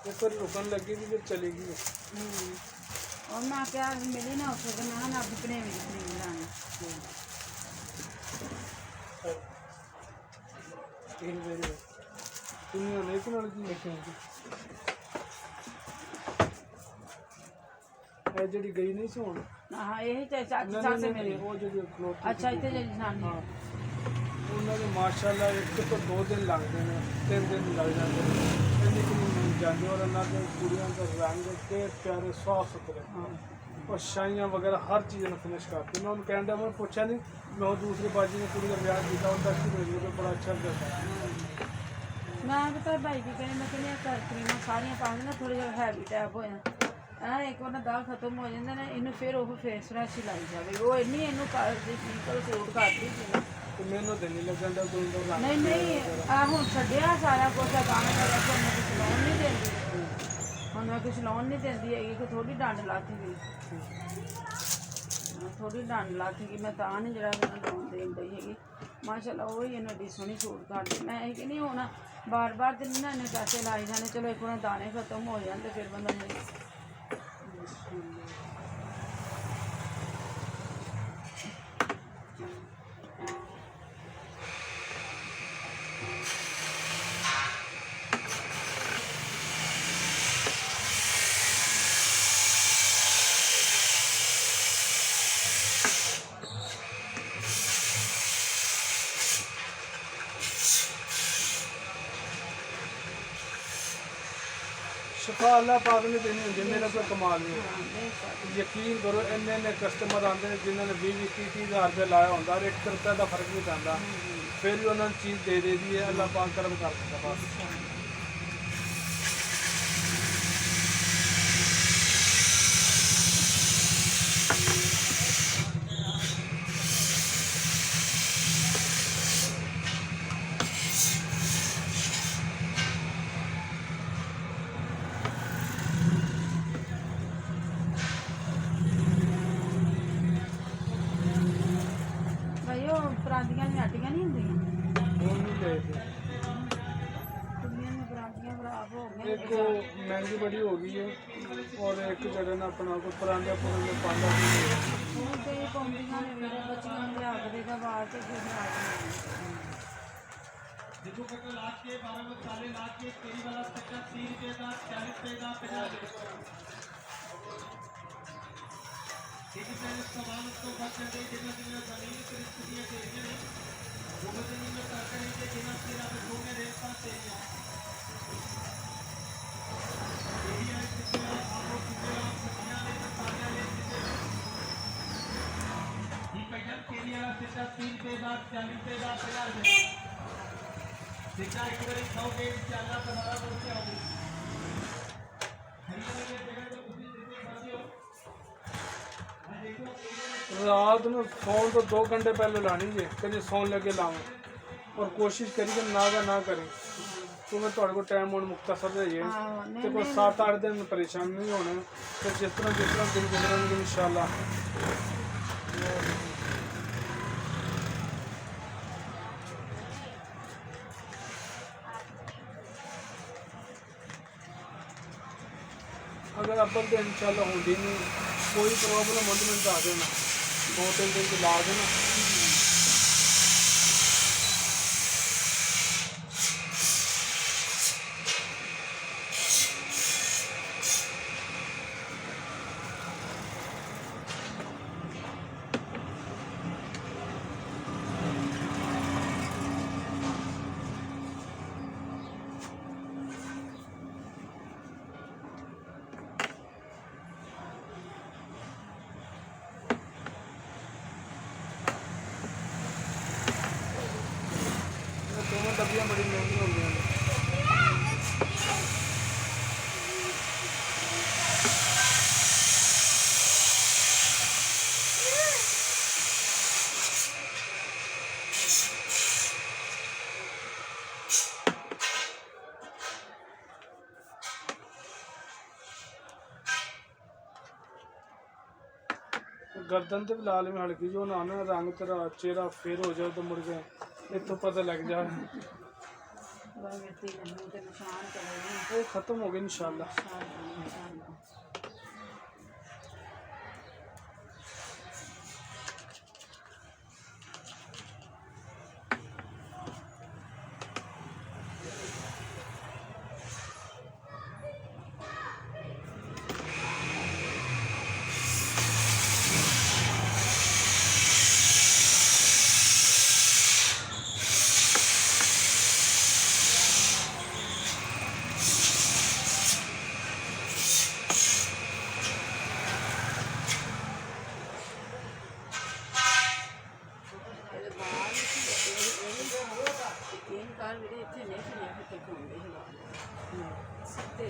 एक बार रुकन लगेगी फिर चलेगी। और मैं क्या मिली ना उसे तो मैं ना अपने बनानी दुनिया नहीं तो लड़की लेके आएगी जी गई नहीं सी हुण। हाँ यही चाची सास है मेरी। वो जो अच्छा इतने जल्दी जनानी हाँ उन्होंने माशाल्लाह एक तो 2 दिन लगते हैं 3 दिन लग जाते हैं इन्नी कि जाते और अल्लाह के कुड़ियों का रंग के प्यारे साफ सुथरे और शाइयाँ वगैरह हर चीज़ ने फिनिश करती। मैं उन्होंने कहने मैं पूछा नहीं मैं वो दूसरी बाजी ने कुड़ी का ब्याह किया उनका मेरे बड़ा अच्छा करता है। मैं पता भाई की कहने मैं कहने क्रीमां सारियां पाऊंगी ना थोड़ा जिहा हैवी टैप हो जाए एक बार दाग खत्म हो जाता ना इन्हू फिर वो फेस फ्रैश ही लाई जाए वो इन्नी इनू सिंपल सूट करती थी ना मैनू तो नहीं लगन नहीं नहीं हूँ छड्डिया सारा कुछ गाने मेरा को मैं कुछ लाउन नहीं देंदी हम मैं कुछ लाउन नहीं देंदी है कि थोड़ी डंड लाती गई थोड़ी डंड लाती गई मैं तां नहीं जरा लाउन देन दी हैगी माशाल्लाह वही इन्हें एडी सोहनी सूट करती मैं ये नहीं होना बार बार तो नहीं ना इन्हें पैसे लाई जाने चलो एक बार दाने खत्म हो जाए तो फिर बंदा नहीं शिफा अल्लाह पाक ने देनी होंगी मेरा कोई कमाल नहीं है। यकीन करो इन्ने इन्ने कस्टमर आते हैं जिन्होंने 20-30 हज़ार रुपया लाया होता और 1 रुपये का फर्क नहीं पैंदा फिर भी उन्होंने चीज़ दे दी है अल्लाह पाक करम कर दिता बस। भाई वो परांदियां हटियां नहीं होंगी वो नहीं ले थे कुड़ियां में परांदियां खराब हो गई एक वो महंगी बड़ी हो गई है और एक जगह ना अपना को पुराने पुराने पांडा भी है। ਹੁਣ ਤੇ ਪਾਉਂਦੀਆਂ ਨੇ ਮੇਰੇ ਬੱਚਿਆਂ ਨੂੰ ਲਿਆ ਕੇ ਦੇਗਾ ਬਾਹਰ ਤੇ ਫਿਰ ਲਿਆ ਕੇ देखो कटो लाख के 12 में 40 लाख के तेरी वाला कच्चा 30 रुपए का 40 रुपए का 50 रुपए ठीक है इसका माल उसको बच दे जितना जितना जमीन की स्थितियां देखने नहीं वो जमीन में सरकारी के जितना फिर आप ढूंढने रेट पास चाहिए यही है कितना आपको कितना सब्जियां ले ताजा ले ये पैटर्न केली वाला कच्चा 30 रुपए का 40 रुपए का 50 रुपए देखा एक बार खाओगे इंशाल्लाह तुम्हारा बहुत क्या होगी खरीदने के जगह तो कुछ नहीं देते हो रात में सोन तो 2 घंटे पहले लानी है कभी सोन लगे लाओ और कोशिश करी कि ना करें तो मैं थोड़े को टाइम और मुख्तसर रहिए तो कोई 7-8 दिन परेशान नहीं होने तो जिस तरह दिन गुजरेंगे इंशाल्लाह। अगर अब तो इंशाल्लाह होगी नहीं कोई प्रॉब्लम हो तो मैं बता देना 2-3 दिन के ला देना। दोनों डब्बियाँ बड़ी महंगी हो गई हैं। गर्दन ते भी लाल में हल्की जो ना रंग तेरा चेहरा फेर हो जाए तो मुड़ गए इतों पता लग जाए ਬਗਤੀ ਨੇ ਮੂੰਹ ਤੇ ਨਿਸ਼ਾਨ ਕਰੇ ਨੇ ਉਹ ਖਤਮ ਹੋ ਗਏ ਇਨਸ਼ਾਅੱਲਾ। ਇਨਸ਼ਾਅੱਲਾ। ਇਹਦੇ ਬਾਅਦ ਇਹ ਕਾਰ ਵੀਰੇ ਇੱਥੇ ਨਹੀਂ ਸੀ ਫਿਰ ਤੱਕ ਹੁੰਦੇ ਸੀ ਤੇ